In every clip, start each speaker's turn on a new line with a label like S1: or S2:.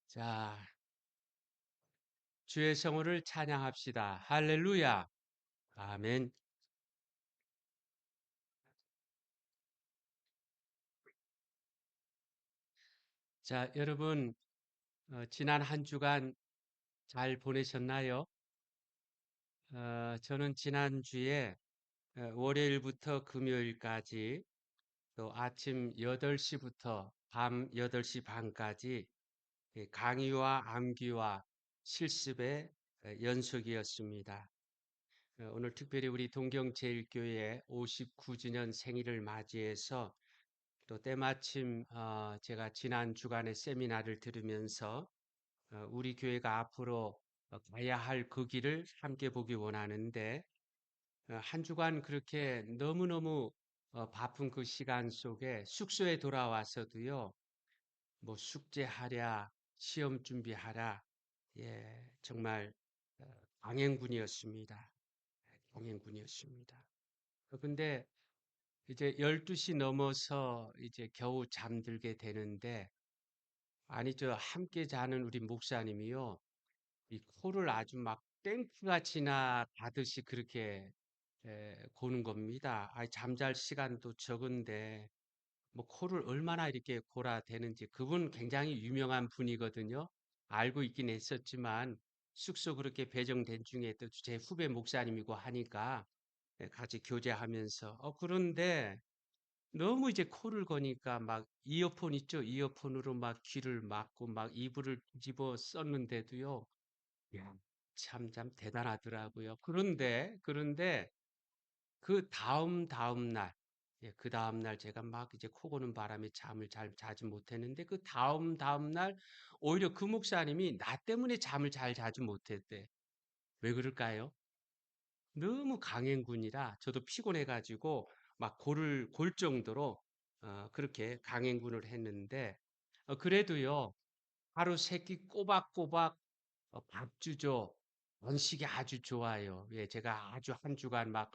S1: 자, 주의 성호를 찬양합시다. 할렐루야. 아멘. 자, 여러분, 지난 한 주간 잘 보내셨나요? 저는 지난주에 월요일부터 금요일까지 또 아침 8시부터 밤 8시 반까지 강의와 암기와 실습의 연속이었습니다. 오늘 특별히 우리 동경제일교회 59주년 생일을 맞이해서 또 때마침 제가 지난 주간에 세미나를 들으면서 우리 교회가 앞으로 가야 할 그 길을 함께 보기 원하는데 한 주간 그렇게 너무너무 바쁜 그 시간 속에 숙소에 돌아와서도요. 뭐 숙제하랴, 시험 준비하랴, 예, 정말 어, 강행군이었습니다. 강행군이었습니다. 근데 이제 12시 넘어서 이제 겨우 잠들게 되는데, 아니, 함께 자는 우리 목사님이요. 이 코를 아주 막 땡큐가 지나가듯이 그렇게 고는 겁니다. 아, 잠잘 시간도 적은데, 뭐 코를 얼마나 이렇게 골아 대는지, 그분 굉장히 유명한 분이거든요. 알고 있긴 했었지만, 숙소 그렇게 배정된 중에 또 제 후배 목사님이고 하니까 같이 교제하면서, 그런데 너무 이제 코를 거니까 막 이어폰 있죠? 이어폰으로 막 귀를 막고 막 이불을 뒤집어 썼는데도요. 야, 참 대단하더라고요. 그런데 그 다음 날, 예, 그 다음 날 제가 막 이제 코 고는 바람에 잠을 잘 자지 못했는데 그 다음 날 오히려 그 목사님이 나 때문에 잠을 잘 자지 못했대. 왜 그럴까요? 너무 강행군이라 저도 피곤해가지고 막 골 정도로 그렇게 강행군을 했는데 그래도요 하루 세끼 꼬박꼬박 밥 주죠. 원식이 아주 좋아요. 예, 제가 아주 한 주간 막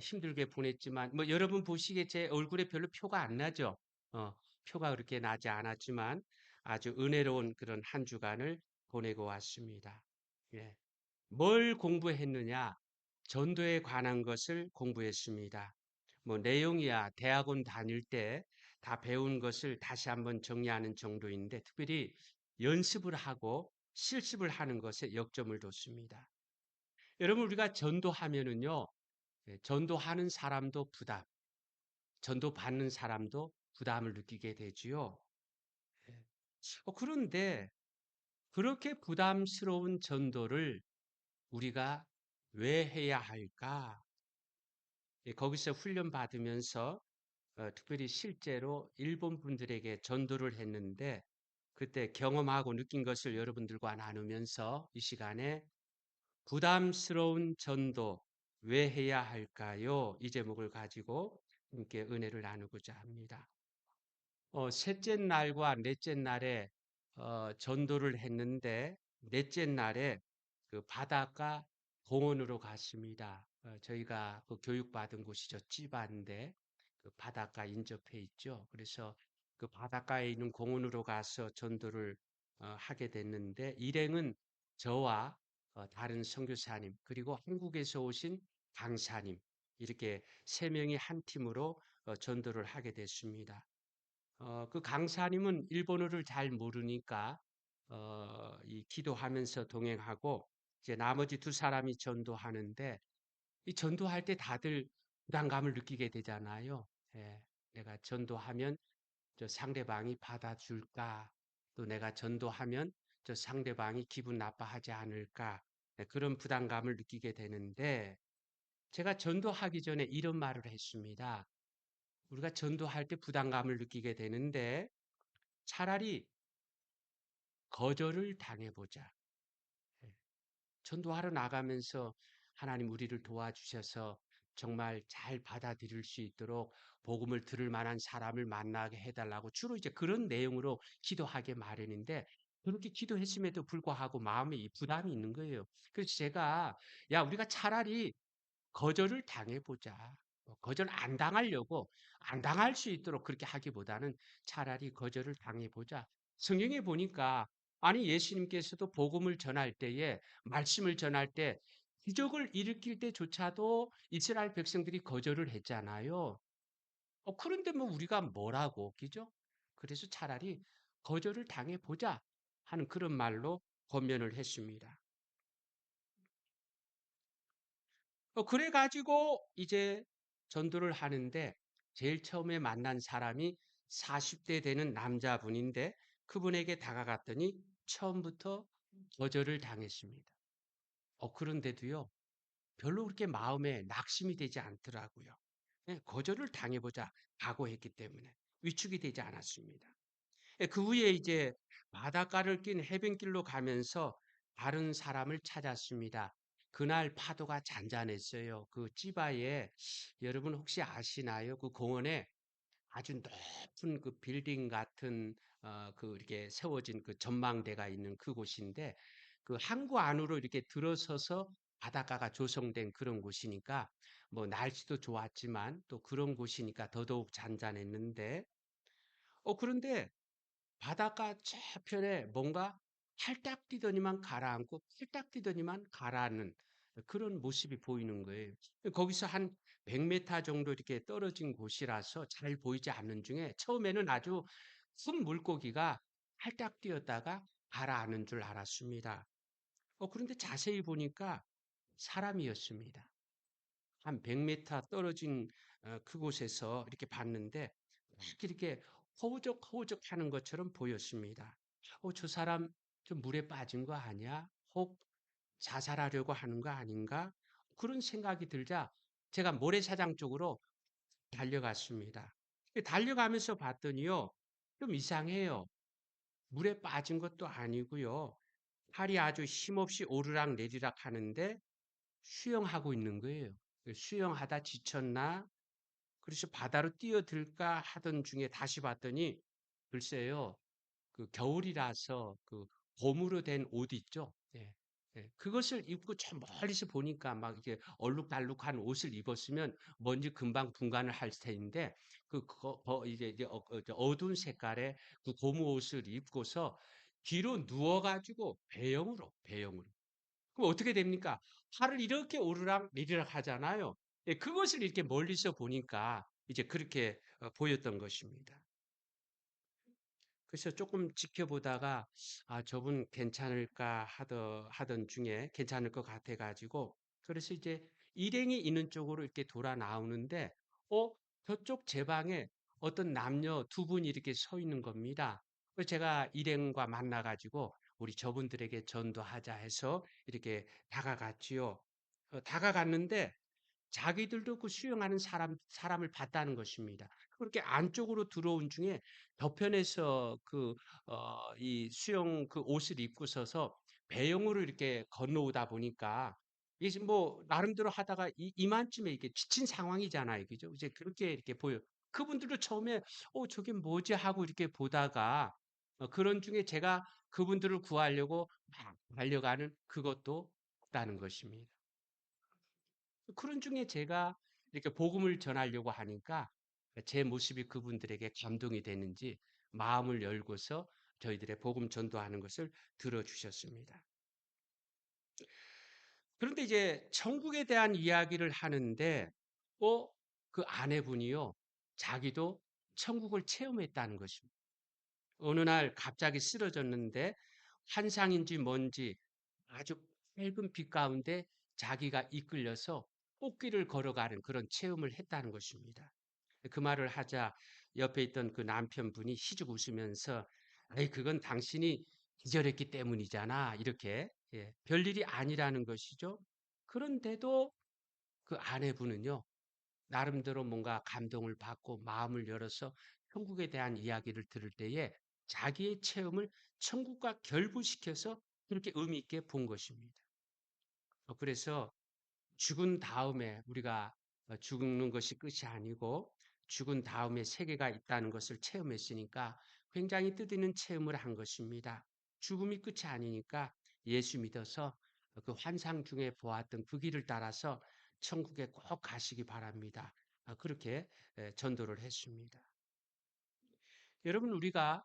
S1: 힘들게 보냈지만 뭐 여러분 보시기에 제 얼굴에 별로 표가 안 나죠. 어, 표가 그렇게 나지 않았지만 아주 은혜로운 그런 한 주간을 보내고 왔습니다. 예. 뭘 공부했느냐? 전도에 관한 것을 공부했습니다. 뭐 내용이야 대학원 다닐 때 다 배운 것을 다시 한번 정리하는 정도인데 특별히 연습을 하고 실습을 하는 것에 역점을 뒀습니다. 여러분 우리가 전도하면은요. 전도하는 사람도 부담, 전도 받는 사람도 부담을 느끼게 되지요. 예. 그런데 그렇게 부담스러운 전도를 우리가 왜 해야 할까? 예, 거기서 훈련 받으면서 특별히 실제로 일본 분들에게 전도를 했는데 그때 경험하고 느낀 것을 여러분들과 나누면서 이 시간에 부담스러운 전도 왜 해야 할까요? 이 제목을 가지고 함께 은혜를 나누고자 합니다. 셋째 날과 넷째 날에 전도를 했는데 넷째 날에 그 바닷가 공원으로 갔습니다. 저희가 그 교육받은 곳이죠. 찌바인데 그 바닷가 인접해 있죠. 그래서 그 바닷가에 있는 공원으로 가서 전도를 하게 됐는데 일행은 저와 다른 선교사님 그리고 한국에서 오신 강사님 이렇게 세 명이 한 팀으로 전도를 하게 됐습니다. 그 강사님은 일본어를 잘 모르니까 이 기도하면서 동행하고 이제 나머지 두 사람이 전도하는데 이 전도할 때 다들 부담감을 느끼게 되잖아요. 예, 내가 전도하면 저 상대방이 받아줄까? 또 내가 전도하면 저 상대방이 기분 나빠하지 않을까? 네, 그런 부담감을 느끼게 되는데 제가 전도하기 전에 이런 말을 했습니다. 우리가 전도할 때 부담감을 느끼게 되는데 차라리 거절을 당해보자. 예. 전도하러 나가면서 하나님 우리를 도와주셔서 정말 잘 받아들일 수 있도록 복음을 들을 만한 사람을 만나게 해달라고 주로 이제 그런 내용으로 기도하게 마련인데 그렇게 기도했음에도 불구하고 마음에 이 부담이 있는 거예요. 그래서 제가 야 우리가 차라리 거절을 당해보자. 거절 안 당하려고 안 당할 수 있도록 그렇게 하기보다는 차라리 거절을 당해보자. 성경에 보니까 아니 예수님께서도 복음을 전할 때에 말씀을 전할 때 기적을 일으킬 때조차도 이스라엘 백성들이 거절을 했잖아요. 그런데 뭐 우리가 뭐라고 그죠? 그래서 차라리 거절을 당해 보자 하는 그런 말로 권면을 했습니다. 그래 가지고 이제 전도를 하는데 제일 처음에 만난 사람이 40대 되는 남자분인데 그분에게 다가갔더니 처음부터 거절을 당했습니다. 그런데도요, 별로 그렇게 마음에 낙심이 되지 않더라고요. 예, 거절을 당해보자 각오했기 때문에 위축이 되지 않았습니다. 예, 그 후에 이제 바닷가를 낀 해변길로 가면서 다른 사람을 찾았습니다. 그날 파도가 잔잔했어요. 그 찌바에 여러분 혹시 아시나요? 그 공원에 아주 높은 그 빌딩 같은 그 이렇게 세워진 그 전망대가 있는 그곳인데 그 항구 안으로 이렇게 들어서서 바닷가가 조성된 그런 곳이니까 뭐 날씨도 좋았지만 또 그런 곳이니까 더더욱 잔잔했는데 그런데 바닷가 저편에 뭔가 팔딱 뛰더니만 가라앉고 팔딱 뛰더니만 가라앉는 그런 모습이 보이는 거예요. 거기서 한 100m 정도 이렇게 떨어진 곳이라서 잘 보이지 않는 중에 처음에는 아주 큰 물고기가 팔딱 뛰었다가 가라앉는 줄 알았습니다. 그런데 자세히 보니까 사람이었습니다. 한 100m 떨어진 그곳에서 이렇게 봤는데 이렇게 허우적허우적 하는 것처럼 보였습니다. 저 사람 좀 물에 빠진 거 아니야? 혹 자살하려고 하는 거 아닌가? 그런 생각이 들자 제가 모래사장 쪽으로 달려갔습니다. 달려가면서 봤더니요, 좀 이상해요. 물에 빠진 것도 아니고요. 팔이 아주 힘없이 오르락 내리락 하는데 수영하고 있는 거예요. 수영하다 지쳤나? 그래서 바다로 뛰어들까 하던 중에 다시 봤더니 글쎄요. 그 겨울이라서 그 봄으로 된 옷 있죠? 예. 예. 그것을 입고 저 멀리서 보니까 막 이렇게 얼룩달룩한 옷을 입었으면 먼지 금방 분간을 할 텐데 이제 어두운 색깔의 그 고무 옷을 입고서 뒤로 누워 가지고 배영으로 그럼 어떻게 됩니까? 팔을 이렇게 오르락 내리락 하잖아요. 예, 그것을 이렇게 멀리서 보니까 이제 그렇게 보였던 것입니다. 그래서 조금 지켜보다가 저분 괜찮을까 하던 중에 괜찮을 것 같아 가지고 그래서 이제 일행이 있는 쪽으로 이렇게 돌아 나오는데 어 저쪽 제 방에 어떤 남녀 두 분이 이렇게 서 있는 겁니다. 그래서 제가 일행과 만나 가지고 우리 저분들에게 전도하자 해서 이렇게 다가갔지요. 다가갔는데 자기들도 그 수영하는 사람을 봤다는 것입니다. 그렇게 안쪽으로 들어온 중에 저편에서 이 수영 그 옷을 입고 서서 배영으로 이렇게 건너오다 보니까 이게 뭐 나름대로 하다가 이만쯤에 이게 지친 상황이잖아요. 그죠? 이제 그렇게 이렇게 보여. 그분들도 처음에 저게 뭐지 하고 이렇게 보다가 그런 중에 제가 그분들을 구하려고 막 달려가는 그것도 없다는 것입니다. 그런 중에 제가 이렇게 복음을 전하려고 하니까 제 모습이 그분들에게 감동이 되는지 마음을 열고서 저희들의 복음 전도하는 것을 들어주셨습니다. 그런데 이제 천국에 대한 이야기를 하는데, 그 아내분이요, 자기도 천국을 체험했다는 것입니다. 어느 날 갑자기 쓰러졌는데 환상인지 뭔지 아주 밝은 빛 가운데 자기가 이끌려서 꽃길을 걸어가는 그런 체험을 했다는 것입니다. 그 말을 하자 옆에 있던 그 남편분이 희죽 웃으면서 아이 그건 당신이 기절했기 때문이잖아. 이렇게 별일이 아니라는 것이죠. 그런데도 그 아내분은요. 나름대로 뭔가 감동을 받고 마음을 열어서 천국에 대한 이야기를 들을 때에 자기의 체험을 천국과 결부시켜서 그렇게 의미 있게 본 것입니다. 그래서 죽은 다음에 우리가 죽는 것이 끝이 아니고 죽은 다음에 세계가 있다는 것을 체험했으니까 굉장히 뜻있는 체험을 한 것입니다. 죽음이 끝이 아니니까 예수 믿어서 그 환상 중에 보았던 그 길을 따라서 천국에 꼭 가시기 바랍니다. 그렇게 전도를 했습니다. 여러분 우리가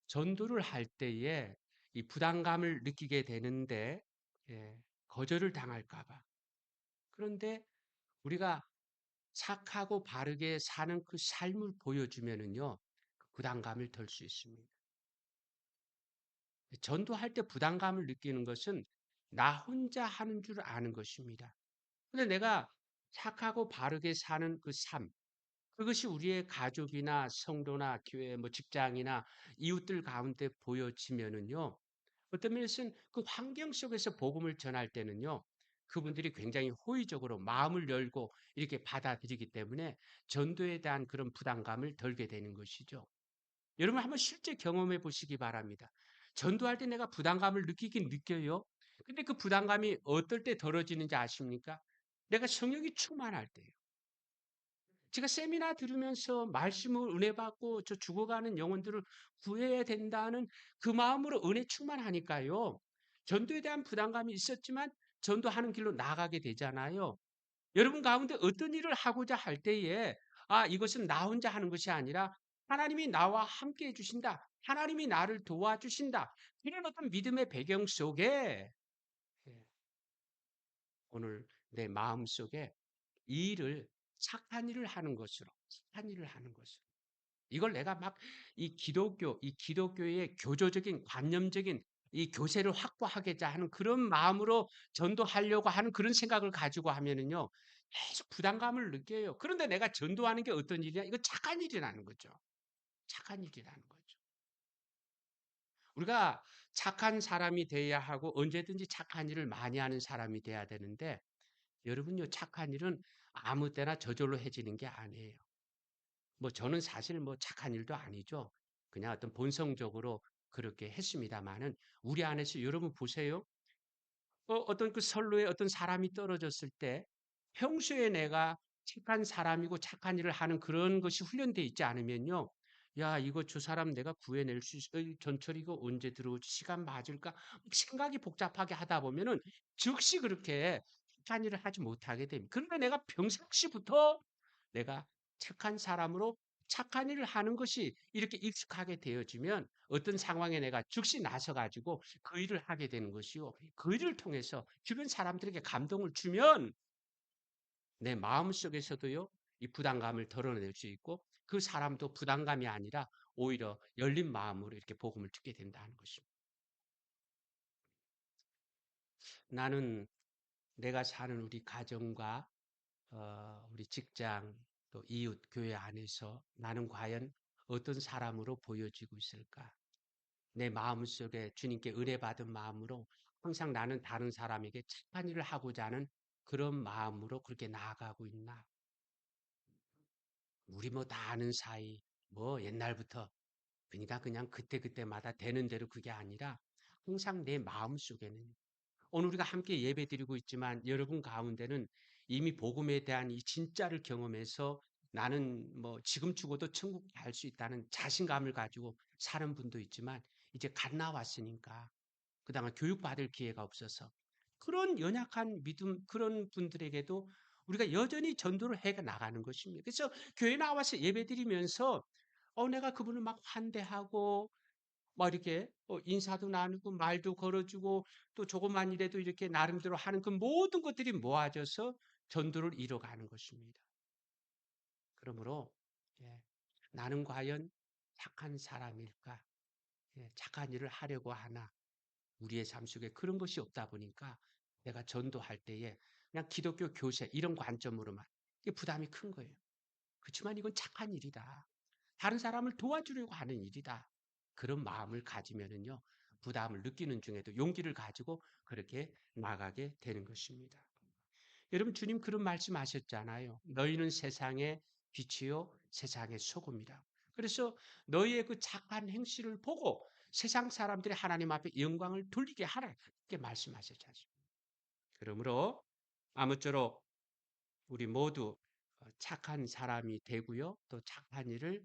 S1: 전도를 할 때에 이 부담감을 느끼게 되는데 예, 거절을 당할까 봐. 그런데 우리가 착하고 바르게 사는 그 삶을 보여주면은요, 그 부담감을 덜 수 있습니다. 전도할 때 부담감을 느끼는 것은 나 혼자 하는 줄 아는 것입니다. 근데 내가 착하고 바르게 사는 그 삶, 그것이 우리의 가족이나 성도나 교회, 뭐 직장이나 이웃들 가운데 보여지면은요, 어떤 면에서는 그 환경 속에서 복음을 전할 때는요, 그분들이 굉장히 호의적으로 마음을 열고 이렇게 받아들이기 때문에 전도에 대한 그런 부담감을 덜게 되는 것이죠. 여러분 한번 실제 경험해 보시기 바랍니다. 전도할 때 내가 부담감을 느끼긴 느껴요. 근데 그 부담감이 어떨 때 덜어지는지 아십니까? 내가 성령이 충만할 때예요. 제가 세미나 들으면서 말씀을 은혜 받고 저 죽어가는 영혼들을 구해야 된다는 그 마음으로 은혜 충만하니까요. 전도에 대한 부담감이 있었지만 전도하는 길로 나가게 되잖아요. 여러분 가운데 어떤 일을 하고자 할 때에 이것은 나 혼자 하는 것이 아니라 하나님이 나와 함께 해주신다. 하나님이 나를 도와주신다. 이런 어떤 믿음의 배경 속에 예, 오늘 내 마음 속에 이 일을 착한 일을 하는 것으로, 착한 일을 하는 것으로. 이걸 내가 막 이 기독교의 교조적인 관념적인 이 교세를 확보하겠다 하는 그런 마음으로 전도하려고 하는 그런 생각을 가지고 하면은요, 계속 부담감을 느껴요. 그런데 내가 전도하는 게 어떤 일이냐? 이거 착한 일이라는 거죠. 착한 일이라는 거죠. 우리가 착한 사람이 돼야 하고 언제든지 착한 일을 많이 하는 사람이 돼야 되는데 여러분요, 착한 일은 아무 때나 저절로 해지는 게 아니에요. 뭐 저는 사실 뭐 착한 일도 아니죠. 그냥 어떤 본성적으로 그렇게 했습니다마는 우리 안에서 여러분 보세요. 어떤 그 선로에 어떤 사람이 떨어졌을 때 평소에 내가 착한 사람이고 착한 일을 하는 그런 것이 훈련돼 있지 않으면요. 야, 이거 저 사람 내가 구해낼 수 있어. 전철 이거 언제 들어오지? 시간 맞을까? 생각이 복잡하게 하다 보면은 즉시 그렇게 착한 일을 하지 못하게 됩니다. 그런데 내가 평상시부터 내가 착한 사람으로 착한 일을 하는 것이 이렇게 익숙하게 되어지면 어떤 상황에 내가 즉시 나서가지고 그 일을 하게 되는 것이요. 그 일을 통해서 주변 사람들에게 감동을 주면 내 마음속에서도요, 이 부담감을 덜어낼 수 있고 그 사람도 부담감이 아니라 오히려 열린 마음으로 이렇게 복음을 듣게 된다는 것입니다. 나는 내가 사는 우리 가정과 우리 직장 또 이웃 교회 안에서 나는 과연 어떤 사람으로 보여지고 있을까? 내 마음속에 주님께 은혜 받은 마음으로 항상 나는 다른 사람에게 착한 일을 하고자 하는 그런 마음으로 그렇게 나아가고 있나? 우리 뭐 다 아는 사이, 뭐 옛날부터 그러니까 그냥 그때그때마다 되는 대로 그게 아니라 항상 내 마음속에는 오늘 우리가 함께 예배 드리고 있지만 여러분 가운데는 이미 복음에 대한 이 진짜를 경험해서 나는 뭐 지금 죽어도 천국 갈 수 있다는 자신감을 가지고 사는 분도 있지만 이제 갓 나왔으니까 그다음에 교육받을 기회가 없어서 그런 연약한 믿음 그런 분들에게도 우리가 여전히 전도를 해 나가는 것입니다. 그래서 교회 나와서 예배드리면서 내가 그분을 막 환대하고 막 이렇게 인사도 나누고 말도 걸어주고 또 조그만 일에도 이렇게 나름대로 하는 그 모든 것들이 모아져서 전도를 이뤄가는 것입니다. 그러므로 예, 나는 과연 착한 사람일까? 예, 착한 일을 하려고 하나? 우리의 삶 속에 그런 것이 없다 보니까 내가 전도할 때에 그냥 기독교 교세 이런 관점으로만 이게 부담이 큰 거예요. 그렇지만 이건 착한 일이다. 다른 사람을 도와주려고 하는 일이다. 그런 마음을 가지면은요, 부담을 느끼는 중에도 용기를 가지고 그렇게 나가게 되는 것입니다. 여러분, 주님 그런 말씀 하셨잖아요. 너희는 세상의 빛이요, 세상의 소금이라. 그래서 너희의 그 착한 행실을 보고 세상 사람들이 하나님 앞에 영광을 돌리게 하라. 이렇게 말씀하셨지 않습니까? 그러므로 아무쪼록 우리 모두 착한 사람이 되고요. 또 착한 일을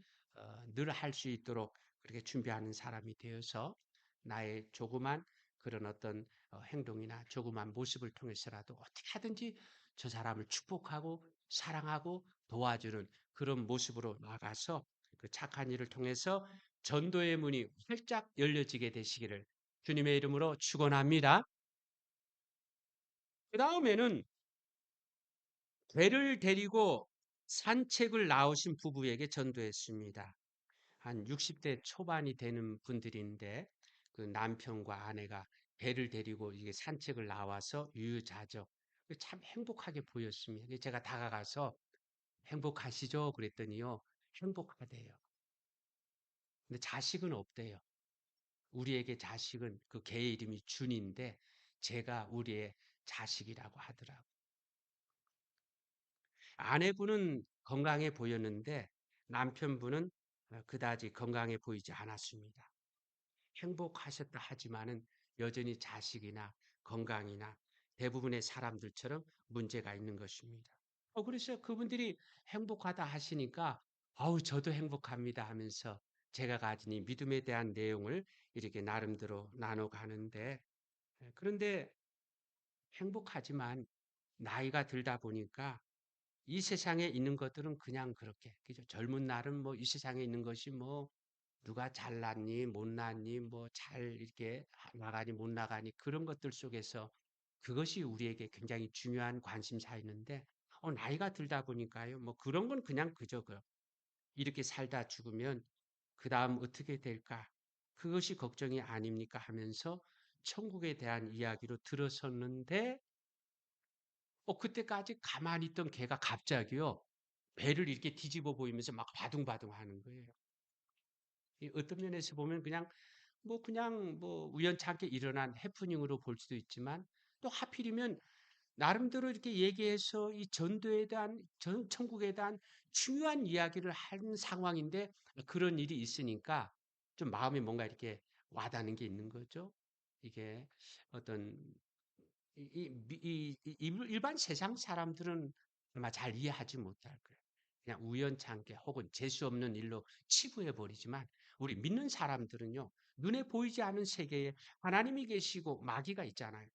S1: 늘 할 수 있도록 그렇게 준비하는 사람이 되어서 나의 조그만 그런 어떤 행동이나 조그만 모습을 통해서라도 어떻게 하든지 저 사람을 축복하고 사랑하고 도와주는 그런 모습으로 나가서 그 착한 일을 통해서 전도의 문이 활짝 열려지게 되시기를 주님의 이름으로 축원합니다. 그 다음에는 개를 데리고 산책을 나오신 부부에게 전도했습니다. 한 60대 초반이 되는 분들인데 그 남편과 아내가 개를 데리고 이게 산책을 나와서 유유자적 참 행복하게 보였습니다. 제가 다가가서 행복하시죠? 그랬더니요. 행복하대요. 근데 자식은 없대요. 우리에게 자식은 그 개의 이름이 준인데 제가 우리의 자식이라고 하더라고요. 아내분은 건강해 보였는데 남편분은 그다지 건강해 보이지 않았습니다. 행복하셨다 하지만은 여전히 자식이나 건강이나 대부분의 사람들처럼 문제가 있는 것입니다. 그래서 그분들이 행복하다 하시니까 아우 저도 행복합니다 하면서 제가 가진 이 믿음에 대한 내용을 이렇게 나름대로 나눠 가는데 그런데 행복하지만 나이가 들다 보니까 이 세상에 있는 것들은 그냥 그렇게 그죠? 젊은 날은 뭐 이 세상에 있는 것이 뭐 누가 잘났니 못났니 뭐 잘 이렇게 나가니 못 나가니 그런 것들 속에서 그것이 우리에게 굉장히 중요한 관심사였는데 나이가 들다 보니까요 뭐 그런 건 그냥 그저 이렇게 살다 죽으면 그 다음 어떻게 될까 그것이 걱정이 아닙니까 하면서 천국에 대한 이야기로 들어섰는데 그때까지 가만히 있던 개가 갑자기요 배를 이렇게 뒤집어 보이면서 막 바둥바둥 하는 거예요. 이 어떤 면에서 보면 그냥 뭐 우연찮게 일어난 해프닝으로 볼 수도 있지만 또 하필이면 나름대로 이렇게 얘기해서 이 전도에 대한 천국에 대한 중요한 이야기를 한 상황인데 그런 일이 있으니까 좀 마음에 뭔가 이렇게 와닿는 게 있는 거죠. 이게 어떤 일반 세상 사람들은 아마 잘 이해하지 못할 거예요. 그냥 우연찮게 혹은 재수 없는 일로 치부해 버리지만 우리 믿는 사람들은요. 눈에 보이지 않는 세계에 하나님이 계시고 마귀가 있잖아요.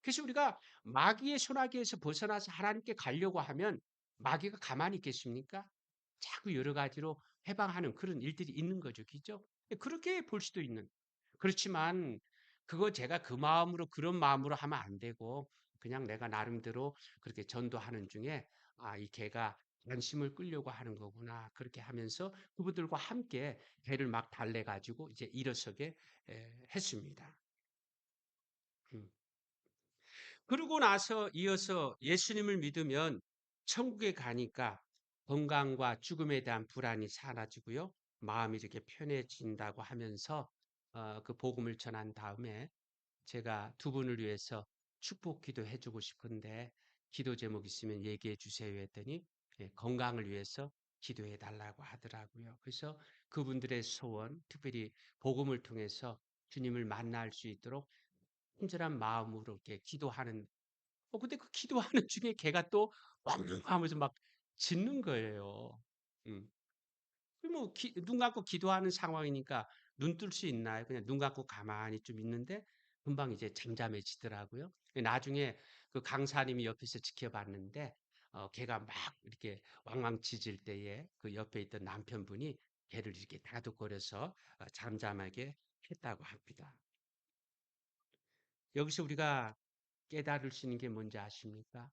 S1: 그래서 우리가 마귀의 소나기에서 벗어나서 하나님께 가려고 하면 마귀가 가만히 있겠습니까? 자꾸 여러 가지로 해방하는 그런 일들이 있는 거죠. 그죠? 그렇게 볼 수도 있는. 그렇지만 그거 제가 그 마음으로 그런 마음으로 하면 안 되고 그냥 내가 나름대로 그렇게 전도하는 중에 이 개가 관심을 끌려고 하는 거구나. 그렇게 하면서 그분들과 함께 개를 막 달래 가지고 이제 일어서게 했습니다. 음. 그러고 나서 이어서 예수님을 믿으면 천국에 가니까 건강과 죽음에 대한 불안이 사라지고요. 마음이 이렇게 편해진다고 하면서 그 복음을 전한 다음에 제가 두 분을 위해서 축복 기도해 주고 싶은데 기도 제목 있으면 얘기해 주세요 했더니 건강을 위해서 기도해 달라고 하더라고요. 그래서 그분들의 소원, 특별히 복음을 통해서 주님을 만날 수 있도록 친절한 마음으로 이렇게 기도하는 근데 그 기도하는 중에 걔가 또 왕 하면서 막 짖는 거예요. 음. 그 뭐 눈 감고 기도하는 상황이니까 눈 뜰 수 있나요? 그냥 눈 감고 가만히 좀 있는데 금방 이제 잠잠해지더라고요. 나중에 그 강사님이 옆에서 지켜봤는데 걔가 막 이렇게 왕왕 짖을 때에 그 옆에 있던 남편분이 걔를 이렇게 다독거려서 잠잠하게 했다고 합니다. 여기서 우리가 깨달을 수 있는 게 뭔지 아십니까?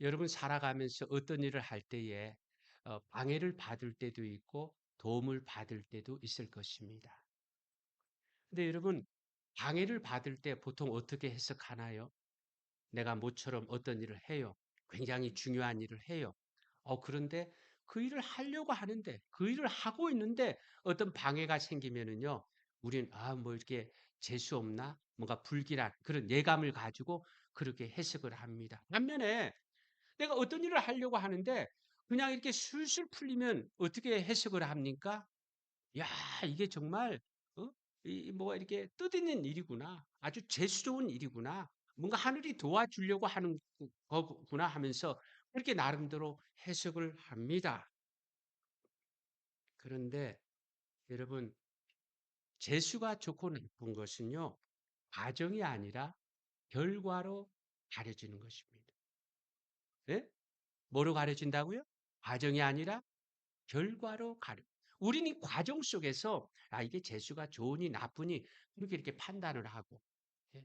S1: 여러분 살아가면서 어떤 일을 할 때에 방해를 받을 때도 있고 도움을 받을 때도 있을 것입니다. 근데 여러분 방해를 받을 때 보통 어떻게 해석하나요? 내가 모처럼 어떤 일을 해요. 굉장히 중요한 일을 해요. 그런데 그 일을 하려고 하는데 그 일을 하고 있는데 어떤 방해가 생기면은요. 우리는 뭐 이렇게 재수 없나? 뭔가 불길한 그런 예감을 가지고 그렇게 해석을 합니다. 반면에 내가 어떤 일을 하려고 하는데 그냥 이렇게 술술 풀리면 어떻게 해석을 합니까? 야, 이게 정말 뭐가 이렇게 뜻있는 일이구나. 아주 재수 좋은 일이구나. 뭔가 하늘이 도와주려고 하는 거구나 하면서 그렇게 나름대로 해석을 합니다. 그런데 여러분 재수가 좋고 나쁜 것은요. 과정이 아니라 결과로 가려지는 것입니다. 예? 뭐로 가려진다고요? 과정이 아니라 결과로 가려. 우리는 이 과정 속에서 아, 이게 재수가 좋으니 나쁘니 그렇게 이렇게 판단을 하고 예.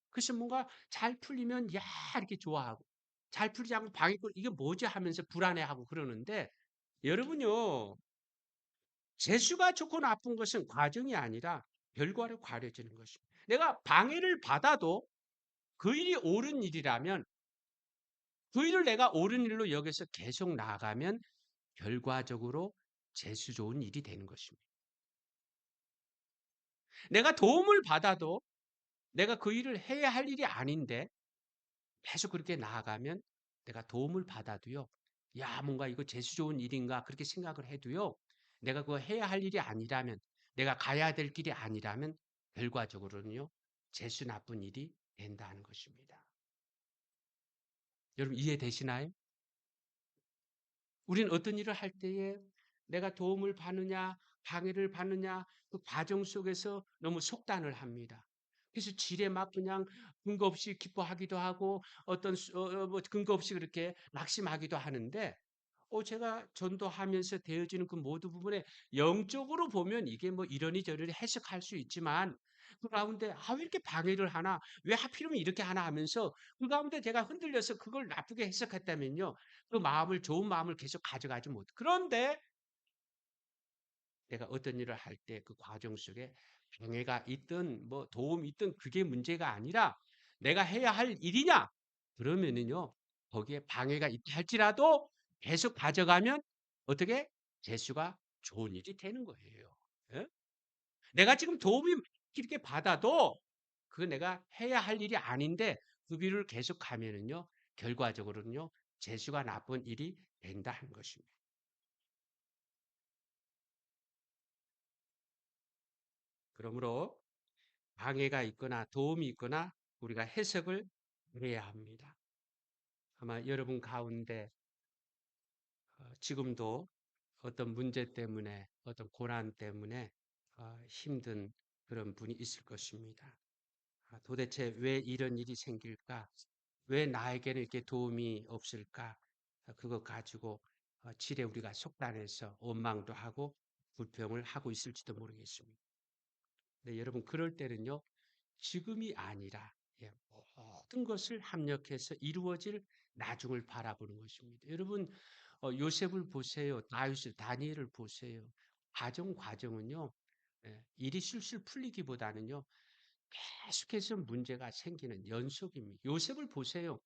S1: 그래서 뭔가 잘 풀리면 야 이렇게 좋아하고 잘 풀리지 않고 방해꾼 이게 뭐지 하면서 불안해하고 그러는데 여러분요 재수가 좋고 나쁜 것은 과정이 아니라 결과를 가려지는 것입니다. 내가 방해를 받아도 그 일이 옳은 일이라면 그 일을 내가 옳은 일로 여기서 계속 나아가면 결과적으로 재수 좋은 일이 되는 것입니다. 내가 도움을 받아도 내가 그 일을 해야 할 일이 아닌데 계속 그렇게 나아가면 내가 도움을 받아도요. 야, 뭔가 이거 재수 좋은 일인가 그렇게 생각을 해도요. 내가 그거 해야 할 일이 아니라면 내가 가야 될 길이 아니라면 결과적으로는요. 재수 나쁜 일이 된다는 것입니다. 여러분 이해되시나요? 우리는 어떤 일을 할 때에 내가 도움을 받느냐, 방해를 받느냐, 그 과정 속에서 너무 속단을 합니다. 그래서 지레 막 그냥 근거 없이 기뻐하기도 하고 어떤 뭐 근거 없이 그렇게 낙심하기도 하는데 제가 전도하면서 되어지는 그 모든 부분에 영적으로 보면 이게 뭐 이러니 저러니 해석할 수 있지만 그 가운데 아, 왜 이렇게 방해를 하나? 왜 하필이면 이렇게 하나 하면서 그 가운데 제가 흔들려서 그걸 나쁘게 해석했다면요. 그 마음을, 좋은 마음을 계속 가져가지 못. 그런데 내가 어떤 일을 할 때 그 과정 속에 방해가 있든 뭐 도움이 있든 그게 문제가 아니라 내가 해야 할 일이냐? 그러면은요. 거기에 방해가 있다 할지라도 계속 가져가면 어떻게? 재수가 좋은 일이 되는 거예요. 예? 내가 지금 도움이 이렇게 받아도 그 내가 해야 할 일이 아닌데 그 길을 계속 가면은요. 결과적으로는요. 재수가 나쁜 일이 된다 하는 것입니다. 그러므로 방해가 있거나 도움이 있거나 우리가 해석을 해야 합니다. 아마 여러분 가운데 지금도 어떤 문제 때문에 어떤 고난 때문에 힘든 그런 분이 있을 것입니다. 도대체 왜 이런 일이 생길까? 왜 나에게는 이렇게 도움이 없을까? 그거 가지고 지레 우리가 속단해서 원망도 하고 불평을 하고 있을지도 모르겠습니다. 네, 여러분 그럴 때는요. 지금이 아니라 예, 모든 것을 합력해서 이루어질 나중을 바라보는 것입니다. 여러분 요셉을 보세요. 다윗을 다니엘을 보세요. 과정은요. 일이 술술 풀리기보다는요. 계속해서 문제가 생기는 연속입니다. 요셉을 보세요.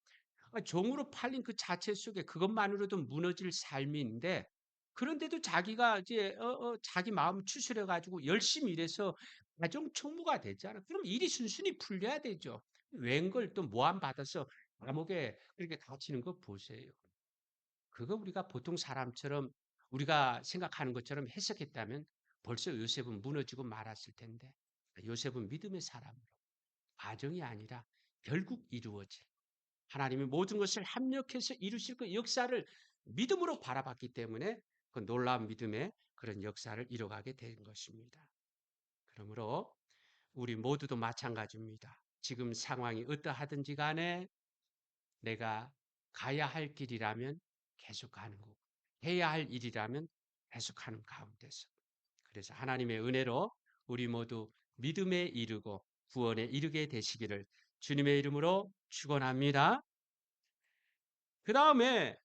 S1: 종으로 팔린 그 자체 속에 그것만으로도 무너질 삶인데 그런데도 자기가 이제 자기 마음 추스려 가지고 열심히 일해서 가정 총무가 됐잖아. 그럼 일이 순순히 풀려야 되죠. 웬걸 또 모함 받아서 감옥에 그렇게 갇히는 거 보세요. 그거 우리가 보통 사람처럼 우리가 생각하는 것처럼 해석했다면 벌써 요셉은 무너지고 말았을 텐데 요셉은 믿음의 사람으로 과정이 아니라 결국 이루어질 하나님이 모든 것을 합력해서 이루실 그 역사를 믿음으로 바라봤기 때문에 그 놀라운 믿음의 그런 역사를 이뤄가게 된 것입니다. 그러므로 우리 모두도 마찬가지입니다. 지금 상황이 어떠하든지 간에 내가 가야 할 길이라면 계속 가는 거고 해야 할 일이라면 계속 하는 가운데서 그래서 하나님의 은혜로 우리 모두 믿음에 이르고 구원에 이르게 되시기를 주님의 이름으로 축원합니다. 그 다음에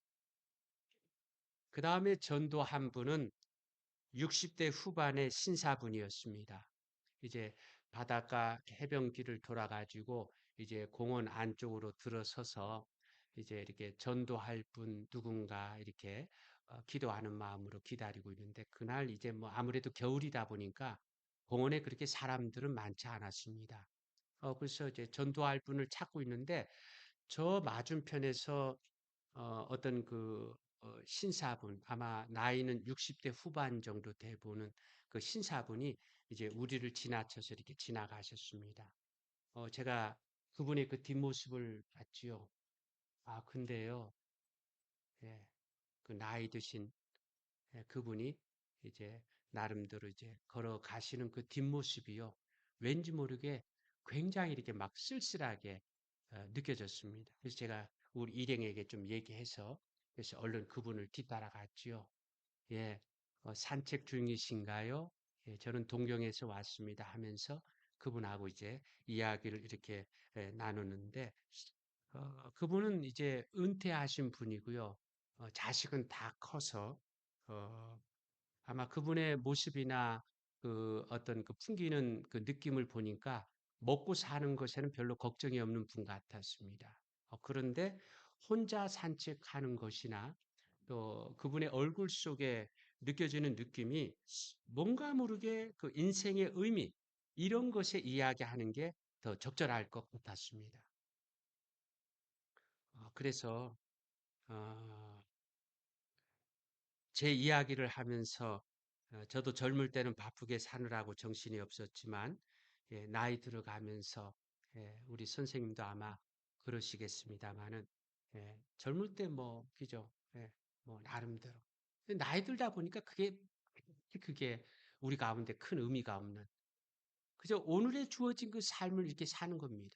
S1: 전도한 분은 60대 후반의 신사분이었습니다. 이제 바닷가 해변길을 돌아가지고 이제 공원 안쪽으로 들어서서 이제 이렇게 전도할 분 누군가 이렇게 기도하는 마음으로 기다리고 있는데 그날 이제 뭐 아무래도 겨울이다 보니까 공원에 그렇게 사람들은 많지 않았습니다. 그래서 이제 전도할 분을 찾고 있는데 저 맞은편에서 어떤 그 신사분 아마 나이는 60대 후반 정도 돼 보는 그 신사분이 이제 우리를 지나쳐서 이렇게 지나가셨습니다. 제가 그분의 그 뒷모습을 봤지요. 근데요, 예, 그 나이 드신 그분이 이제 나름대로 이제 걸어가시는 그 뒷모습이요. 왠지 모르게 굉장히 이렇게 막 쓸쓸하게 느껴졌습니다. 그래서 제가 우리 일행에게 좀 얘기해서 그래서 얼른 그분을 뒤따라 갔지요. 예. 산책 중이신가요? 예, 저는 동경에서 왔습니다 하면서 그분하고 이제 이야기를 이렇게 나누는데 그분은 이제 은퇴하신 분이고요. 자식은 다 커서 어, 아마 그분의 모습이나 그 어떤 그 풍기는 그 느낌을 보니까 먹고 사는 것에는 별로 걱정이 없는 분 같았습니다. 그런데 혼자 산책하는 것이나 또 그분의 얼굴 속에 느껴지는 느낌이 뭔가 모르게 그 인생의 의미 이런 것에 이야기하는 게 더 적절할 것 같았습니다. 그래서 어, 제 이야기를 하면서 저도 젊을 때는 바쁘게 사느라고 정신이 없었지만 예, 나이 들어가면서 예, 우리 선생님도 아마 그러시겠습니다만은 예, 젊을 때 뭐 그죠? 예, 뭐 나름대로 근데 나이 들다 보니까 그게 우리 가운데 큰 의미가 없는 그저 오늘에 주어진 그 삶을 이렇게 사는 겁니다.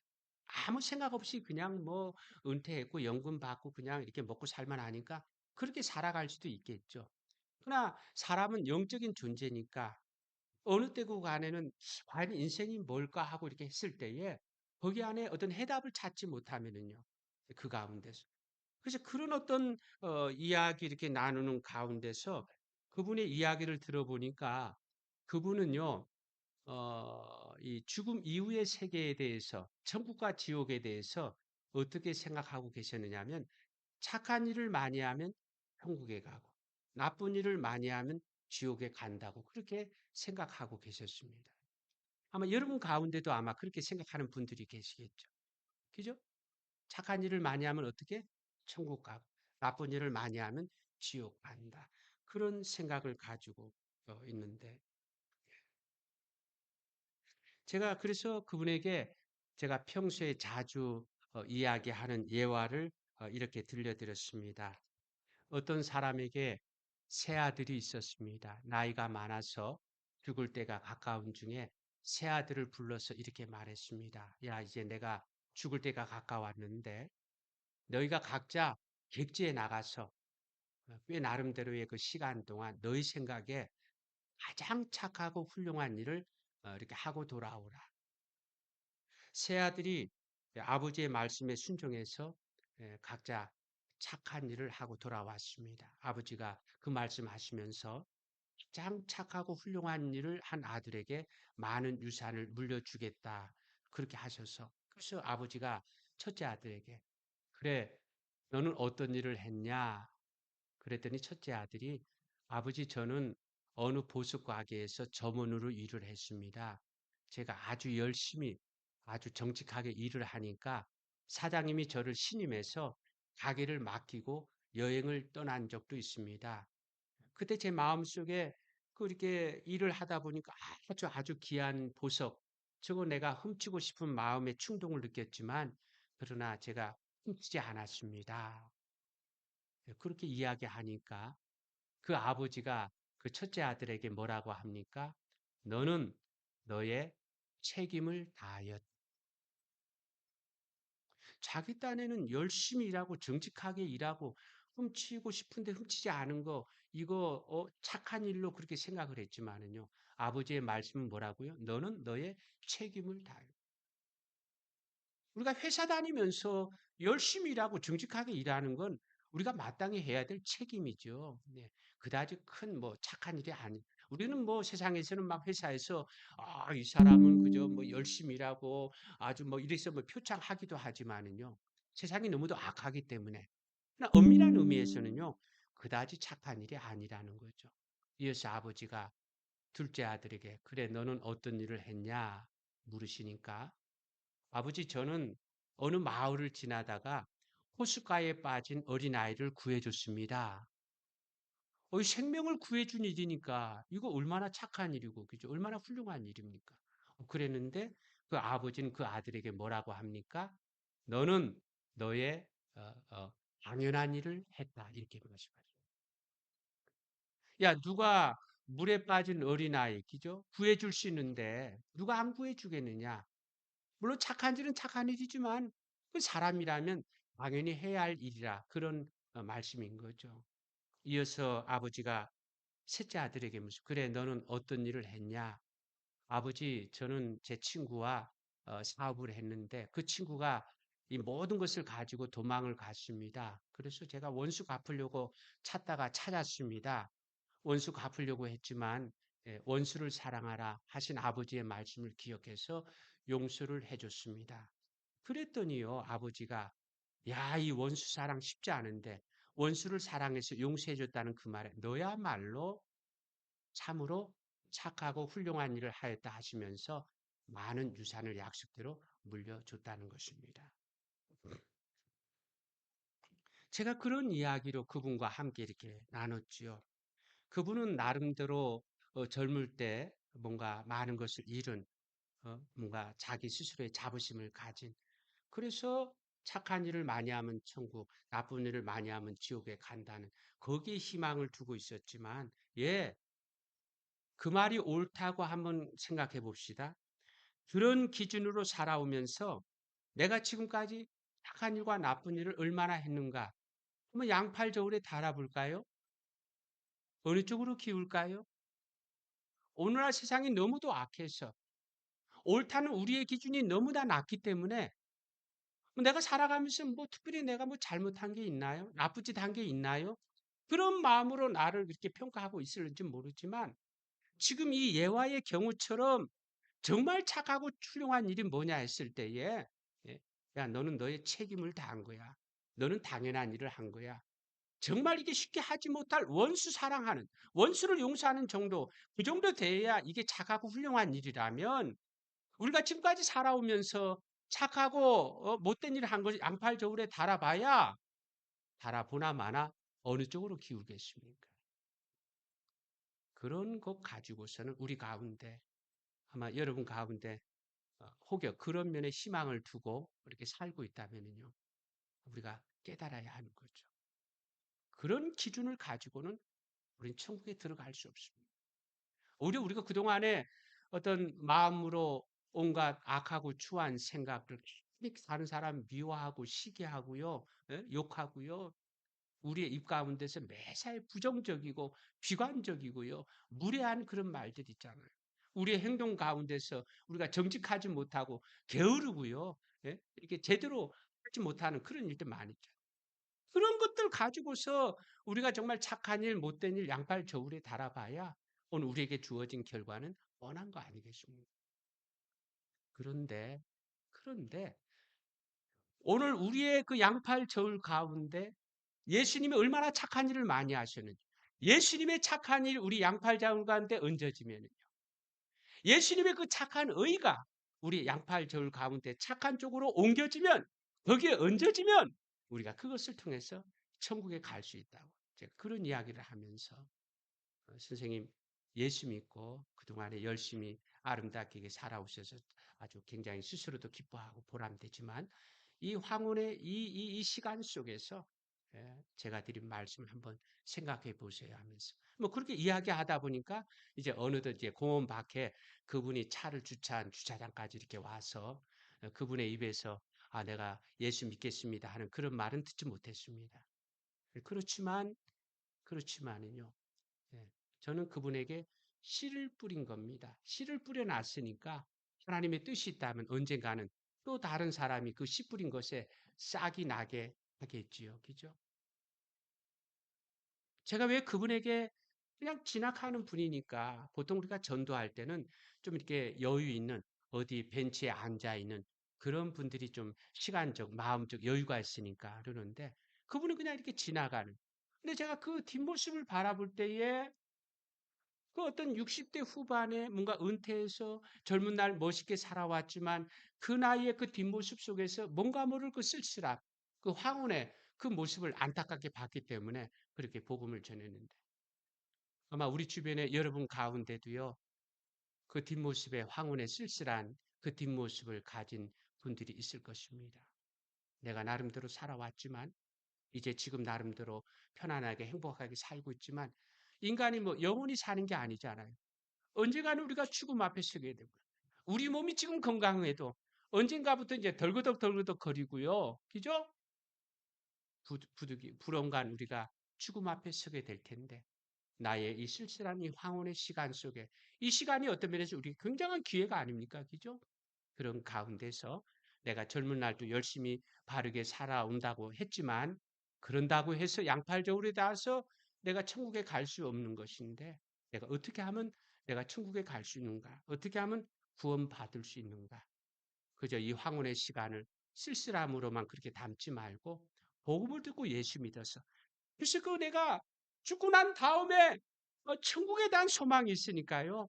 S1: 아무 생각 없이 그냥 뭐 은퇴했고 연금 받고 그냥 이렇게 먹고 살만 하니까 그렇게 살아갈 수도 있겠죠. 그러나 사람은 영적인 존재니까 어느 때고 간에는 과연 인생이 뭘까 하고 이렇게 했을 때에 거기 안에 어떤 해답을 찾지 못하면은요. 그 가운데서. 그래서 그런 어떤 이야기 이렇게 나누는 가운데서 그분의 이야기를 들어보니까 그분은요. 이 죽음 이후의 세계에 대해서 천국과 지옥에 대해서 어떻게 생각하고 계셨느냐면 착한 일을 많이 하면 천국에 가고 나쁜 일을 많이 하면 지옥에 간다고 그렇게 생각하고 계셨습니다. 아마 여러분 가운데도 아마 그렇게 생각하는 분들이 계시겠죠. 그죠? 착한 일을 많이 하면 어떻게? 천국 가고 나쁜 일을 많이 하면 지옥 간다. 그런 생각을 가지고 있는데 제가 그래서 그분에게 제가 평소에 자주 이야기하는 예화를 이렇게 들려드렸습니다. 어떤 사람에게 세 아들이 있었습니다. 나이가 많아서 죽을 때가 가까운 중에 세 아들을 불러서 이렇게 말했습니다. 야, 이제 내가 죽을 때가 가까웠는데 너희가 각자 객지에 나가서 꽤 나름대로의 그 시간 동안 너희 생각에 가장 착하고 훌륭한 일을 이렇게 하고 돌아오라. 세 아들이 아버지의 말씀에 순종해서 각자 착한 일을 하고 돌아왔습니다. 아버지가 그 말씀하시면서 가장 착하고 훌륭한 일을 한 아들에게 많은 유산을 물려주겠다. 그렇게 하셔서 그래서 아버지가 첫째 아들에게 그래 너는 어떤 일을 했냐? 그랬더니 첫째 아들이 아버지 저는 어느 보석 가게에서 점원으로 일을 했습니다. 제가 아주 열심히 아주 정직하게 일을 하니까 사장님이 저를 신임해서 가게를 맡기고 여행을 떠난 적도 있습니다. 그때 제 마음속에 그렇게 일을 하다 보니까 아주 귀한 보석, 저거 내가 훔치고 싶은 마음의 충동을 느꼈지만 그러나 제가 훔치지 않았습니다. 그렇게 이야기하니까 그 아버지가 그 첫째 아들에게 뭐라고 합니까? 너는 너의 책임을 다하였다. 자기 딴에는 열심히 일하고 정직하게 일하고 훔치고 싶은데 훔치지 않은 거 이거 착한 일로 그렇게 생각을 했지만은요. 아버지의 말씀은 뭐라고요? 너는 너의 책임을 다하여. 우리가 회사 다니면서 열심히 일하고 정직하게 일하는 건 우리가 마땅히 해야 될 책임이죠. 네. 그다지 큰 뭐 착한 일이 아니. 우리는 뭐 세상에서는 막 회사에서 이 사람은 그저 뭐 열심히 일하고 아주 뭐 이래서 뭐 표창하기도 하지만은요. 세상이 너무도 악하기 때문에. 그러나 엄밀한 의미에서는요. 그다지 착한 일이 아니라는 거죠. 이어서 아버지가 둘째 아들에게 그래 너는 어떤 일을 했냐 물으시니까 아버지, 저는 어느 마을을 지나다가 호숫가에 빠진 어린아이를 구해줬습니다. 이 생명을 구해준 일이니까 이거 얼마나 착한 일이고, 그죠? 얼마나 훌륭한 일입니까? 그랬는데 그 아버지는 그 아들에게 뭐라고 합니까? 너는 너의 당연한 일을 했다. 이렇게 말씀하죠. 야, 누가 물에 빠진 어린아이, 그죠? 구해줄 수 있는데 누가 안 구해주겠느냐? 물론 착한 일은 착한 일이지만 그 사람이라면 당연히 해야 할 일이라 그런 말씀인 거죠. 이어서 아버지가 셋째 아들에게 묻습니다. 그래, 너는 어떤 일을 했냐? 아버지, 저는 제 친구와 사업을 했는데 그 친구가 이 모든 것을 가지고 도망을 갔습니다. 그래서 제가 원수 갚으려고 찾다가 찾았습니다. 원수 갚으려고 했지만 원수를 사랑하라 하신 아버지의 말씀을 기억해서 용서를 해줬습니다. 그랬더니요, 아버지가 야, 이 원수 사랑 쉽지 않은데 원수를 사랑해서 용서해줬다는 그 말에 너야말로 참으로 착하고 훌륭한 일을 하였다 하시면서 많은 유산을 약속대로 물려줬다는 것입니다. 제가 그런 이야기로 그분과 함께 이렇게 나눴지요. 그분은 나름대로 젊을 때 뭔가 많은 것을 잃은 뭔가 자기 스스로의 자부심을 가진 그래서 착한 일을 많이 하면 천국, 나쁜 일을 많이 하면 지옥에 간다는 거기에 희망을 두고 있었지만 예, 그 말이 옳다고 한번 생각해 봅시다. 그런 기준으로 살아오면서 내가 지금까지 착한 일과 나쁜 일을 얼마나 했는가? 한번 양팔 저울에 달아볼까요? 어느 쪽으로 기울까요? 오늘날 세상이 너무도 악해서 옳다는 우리의 기준이 너무나 낮기 때문에 내가 살아가면서 뭐 특별히 내가 뭐 잘못한 게 있나요? 나쁜 짓 한 게 있나요? 그런 마음으로 나를 그렇게 평가하고 있을지 모르지만 지금 이 예화의 경우처럼 정말 착하고 훌륭한 일이 뭐냐 했을 때에 예, 야 너는 너의 책임을 다한 거야. 너는 당연한 일을 한 거야. 정말 이게 쉽게 하지 못할 원수 사랑하는 원수를 용서하는 정도 그 정도 돼야 이게 착하고 훌륭한 일이라면 우리가 지금까지 살아오면서 착하고 못된 일을 한 것이 양팔 저울에 달아봐야 달아보나 마나 어느 쪽으로 기울겠습니까? 그런 것 가지고서는 우리 가운데 아마 여러분 가운데 혹여 그런 면에 희망을 두고 이렇게 살고 있다면요. 우리가 깨달아야 하는 거죠. 그런 기준을 가지고는 우리는 천국에 들어갈 수 없습니다. 오히려 우리가 그동안에 어떤 마음으로 온갖 악하고 추한 생각들 다른 사람 미워하고 시기하고요. 예? 욕하고요. 우리의 입 가운데서 매사에 부정적이고 비관적이고요. 무례한 그런 말들 있잖아요. 우리의 행동 가운데서 우리가 정직하지 못하고 게으르고요. 예? 이렇게 제대로 하지 못하는 그런 일들 많이 있죠. 그런 것들 가지고서 우리가 정말 착한 일, 못된 일 양팔 저울에 달아봐야 오늘 우리에게 주어진 결과는 뻔한 거 아니겠습니까? 그런데 그런데 오늘 우리의 그 양팔 저울 가운데 예수님이 얼마나 착한 일을 많이 하셨는지 예수님의 착한 일 우리 양팔 저울 가운데 얹어지면요. 예수님의 그 착한 의가 우리 양팔 저울 가운데 착한 쪽으로 옮겨지면 거기에 얹어지면 우리가 그것을 통해서 천국에 갈 수 있다고 제가 그런 이야기를 하면서 선생님 예수 믿고 그동안에 열심히 아름답게 살아오셔서 아주 굉장히 스스로도 기뻐하고 보람되지만 이 황혼의 이 시간 속에서 제가 드린 말씀을 한번 생각해 보세요 하면서 뭐 그렇게 이야기하다 보니까 이제 어느덧 이제 공원 밖에 그분이 차를 주차한 주차장까지 이렇게 와서 그분의 입에서 아 내가 예수 믿겠습니다 하는 그런 말은 듣지 못했습니다. 그렇지만 그렇지만은요. 예, 저는 그분에게 씨를 뿌린 겁니다. 씨를 뿌려놨으니까 하나님의 뜻이 있다면 언젠가는 또 다른 사람이 그 씨 뿌린 것에 싹이 나게 하겠지요. 그죠? 제가 왜 그분에게 그냥 지나가는 분이니까 보통 우리가 전도할 때는 좀 이렇게 여유 있는 어디 벤치에 앉아 있는 그런 분들이 좀 시간적, 마음적 여유가 있으니까 그러는데 그분은 그냥 이렇게 지나가는. 근데 제가 그 뒷모습을 바라볼 때에 그 어떤 60대 후반에 뭔가 은퇴해서 젊은 날 멋있게 살아왔지만 그 나이의 그 뒷모습 속에서 뭔가 모를 그 쓸쓸함, 그 황혼의 그 모습을 안타깝게 봤기 때문에 그렇게 복음을 전했는데 아마 우리 주변에 여러분 가운데도요. 그 뒷모습의 황혼의 쓸쓸한 그 뒷모습을 가진 분들이 있을 것입니다. 내가 나름대로 살아왔지만 이제 지금 나름대로 편안하게 행복하게 살고 있지만 인간이 뭐 영원히 사는 게 아니잖아요. 언젠가는 우리가 죽음 앞에 서게 되고요. 우리 몸이 지금 건강해도 언젠가부터 이제 덜그덕 거리고요. 그죠? 부득이 불언간 우리가 죽음 앞에 서게 될 텐데 나의 이 쓸쓸한 이 황혼의 시간 속에 이 시간이 어떤 면에서 우리 굉장한 기회가 아닙니까? 그죠? 그런 가운데서 내가 젊은 날도 열심히 바르게 살아온다고 했지만 그런다고 해서 양팔적으로 나와서 내가 천국에 갈 수 없는 것인데 내가 어떻게 하면 내가 천국에 갈 수 있는가? 어떻게 하면 구원받을 수 있는가? 그저 이 황혼의 시간을 쓸쓸함으로만 그렇게 담지 말고 복음을 듣고 예수 믿어서 그래서 그 내가 죽고 난 다음에 천국에 대한 소망이 있으니까요.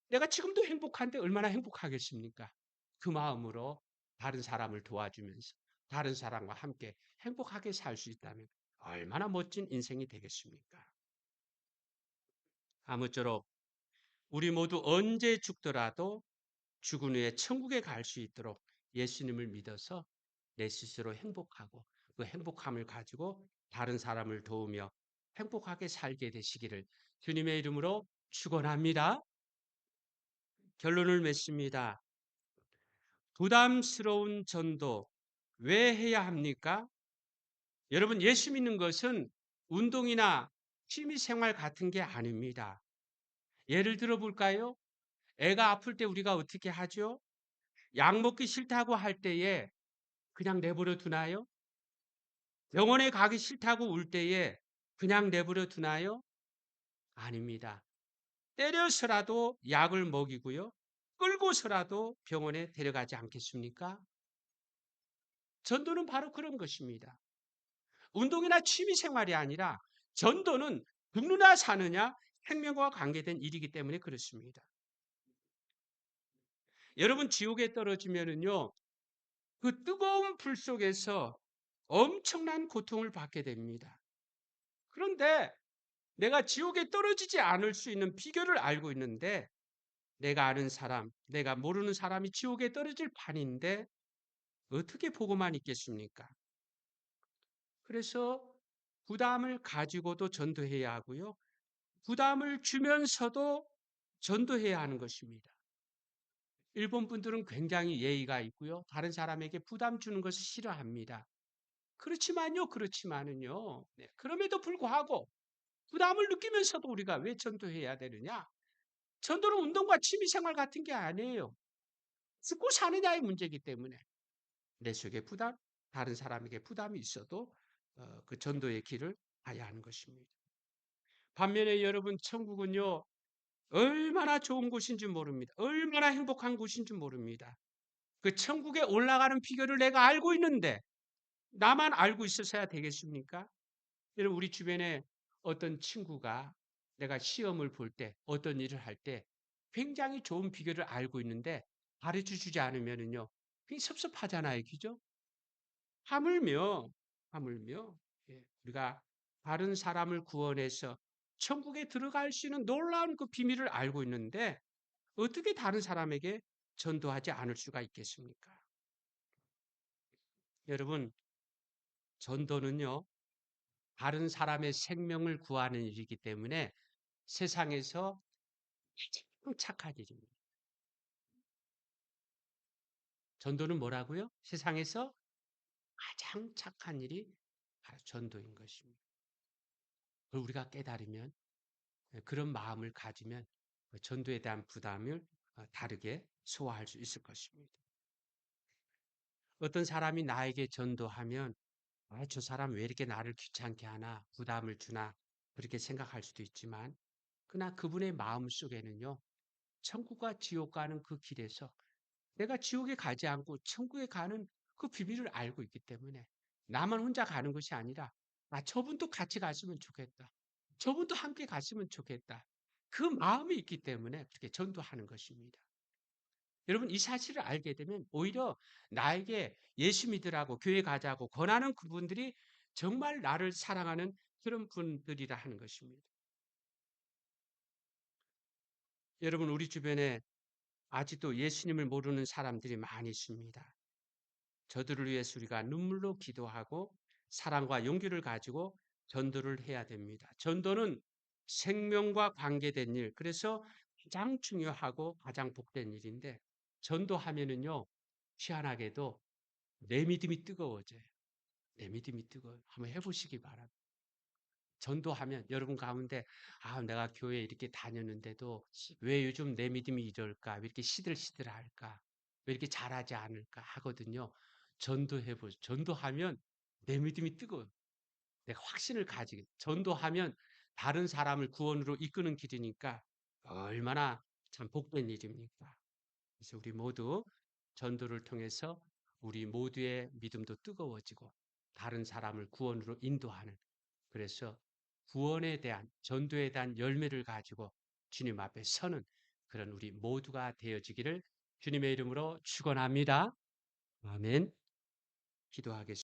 S1: 내가 지금도 행복한데 얼마나 행복하겠습니까? 그 마음으로 다른 사람을 도와주면서 다른 사람과 함께 행복하게 살 수 있다면 얼마나 멋진 인생이 되겠습니까? 아무쪼록 우리 모두 언제 죽더라도 죽은 후에 천국에 갈 수 있도록 예수님을 믿어서 내 스스로 행복하고 그 행복함을 가지고 다른 사람을 도우며 행복하게 살게 되시기를 주님의 이름으로 축원합니다. 결론을 맺습니다. 부담스러운 전도 왜 해야 합니까? 여러분, 예수 믿는 것은 운동이나 취미 생활 같은 게 아닙니다. 예를 들어 볼까요? 애가 아플 때 우리가 어떻게 하죠? 약 먹기 싫다고 할 때에 그냥 내버려 두나요? 병원에 가기 싫다고 울 때에 그냥 내버려 두나요? 아닙니다. 때려서라도 약을 먹이고요. 끌고서라도 병원에 데려가지 않겠습니까? 전도는 바로 그런 것입니다. 운동이나 취미 생활이 아니라 전도는 죽느냐 사느냐 생명과 관계된 일이기 때문에 그렇습니다. 여러분 지옥에 떨어지면은요. 그 뜨거운 불 속에서 엄청난 고통을 받게 됩니다. 그런데 내가 지옥에 떨어지지 않을 수 있는 비결을 알고 있는데 내가 아는 사람, 내가 모르는 사람이 지옥에 떨어질 판인데 어떻게 보고만 있겠습니까? 그래서 부담을 가지고도 전도해야 하고요. 부담을 주면서도 전도해야 하는 것입니다. 일본 분들은 굉장히 예의가 있고요. 다른 사람에게 부담 주는 것을 싫어합니다. 그렇지만은요. 네, 그럼에도 불구하고 부담을 느끼면서도 우리가 왜 전도해야 되느냐? 전도는 운동과 취미생활 같은 게 아니에요. 죽고 사느냐의 문제이기 때문에 내 속에 부담, 다른 사람에게 부담이 있어도 그 전도의 길을 가야 하는 것입니다. 반면에 여러분 천국은요. 얼마나 좋은 곳인지 모릅니다. 얼마나 행복한 곳인지 모릅니다. 그 천국에 올라가는 비결을 내가 알고 있는데 나만 알고 있어서야 되겠습니까? 여러분 우리 주변에 어떤 친구가 내가 시험을 볼 때 어떤 일을 할 때 굉장히 좋은 비결을 알고 있는데 가르쳐 주지 않으면은요. 굉장히 섭섭하잖아요. 그죠? 하물며 예, 우리가 다른 사람을 구원해서 천국에 들어갈 수 있는 놀라운 그 비밀을 알고 있는데 어떻게 다른 사람에게 전도하지 않을 수가 있겠습니까? 여러분, 전도는요, 다른 사람의 생명을 구하는 일이기 때문에 세상에서 가장 착한 일입니다. 전도는 뭐라고요? 세상에서 가장 착한 일이 바로 전도인 것입니다. 그걸 우리가 깨달으면, 그런 마음을 가지면 전도에 대한 부담을 다르게 소화할 수 있을 것입니다. 어떤 사람이 나에게 전도하면 아, 저 사람 왜 이렇게 나를 귀찮게 하나, 부담을 주나, 그렇게 생각할 수도 있지만, 그러나 그분의 마음 속에는요, 천국과 지옥 가는 그 길에서 내가 지옥에 가지 않고 천국에 가는 그 비밀을 알고 있기 때문에 나만 혼자 가는 것이 아니라, 아, 저분도 같이 갔으면 좋겠다. 저분도 함께 갔으면 좋겠다. 그 마음이 있기 때문에 그렇게 전도하는 것입니다. 여러분 이 사실을 알게 되면 오히려 나에게 예수 믿으라고 교회 가자고 권하는 그분들이 정말 나를 사랑하는 그런 분들이라 하는 것입니다. 여러분 우리 주변에 아직도 예수님을 모르는 사람들이 많이 있습니다. 저들을 위해서 우리가 눈물로 기도하고 사랑과 용기를 가지고 전도를 해야 됩니다. 전도는 생명과 관계된 일, 그래서 가장 중요하고 가장 복된 일인데 전도하면은요 희한하게도 내 믿음이 뜨거워져요. 내 믿음이 뜨거워요. 한번 해보시기 바랍니다. 전도하면 여러분 가운데 내가 교회 이렇게 다녔는데도 왜 요즘 내 믿음이 이럴까? 왜 이렇게 시들시들할까? 왜 이렇게 잘하지 않을까 하거든요. 전도해 보죠. 전도하면 내 믿음이 뜨거워요. 내가 확신을 가지게. 전도하면 다른 사람을 구원으로 이끄는 길이니까 얼마나 참 복된 일입니까? 그래서 우리 모두 전도를 통해서 우리 모두의 믿음도 뜨거워지고 다른 사람을 구원으로 인도하는, 그래서 구원에 대한, 전도에 대한 열매를 가지고 주님 앞에 서는 그런 우리 모두가 되어지기를 주님의 이름으로 축원합니다. 아멘. 기도하겠습니다.